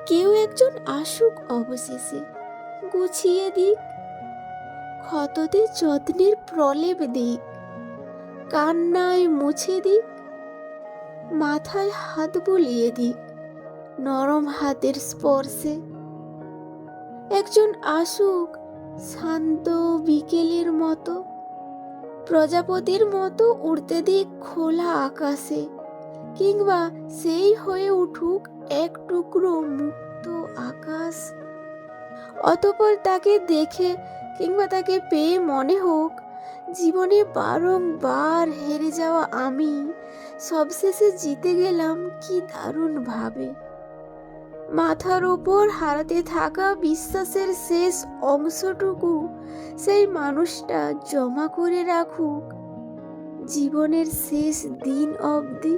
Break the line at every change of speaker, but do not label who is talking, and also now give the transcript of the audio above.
কেউ একজন আসুক অবশেষে, গুছিয়ে দিক, ক্ষততে যত্নের প্রলেপ দিক, কান্নায় মুছে দিক, মাথায় হাত বুলিয়ে দিক নরম হাতের স্পর্শে। একজন আসুক শান্ত বিকেলের মতো, প্রজাপতির মতো উড়তে দিক খোলা আকাশে, কিংবা সেই হয়ে উঠুক এক টুকরো মুক্ত আকাশ। অতঃপর তাকে দেখে কিংবা তাকে পেয়ে মনে হোক জীবনে বারংবার হেরে যাওয়া আমি সবশেষে জিতে গেলাম কি দারুণ ভাবে। মাথার ওপর হারাতে থাকা বিশ্বাসের শেষ অংশটুকু সেই মানুষটা জমা করে রাখুক জীবনের শেষ দিন অবধি।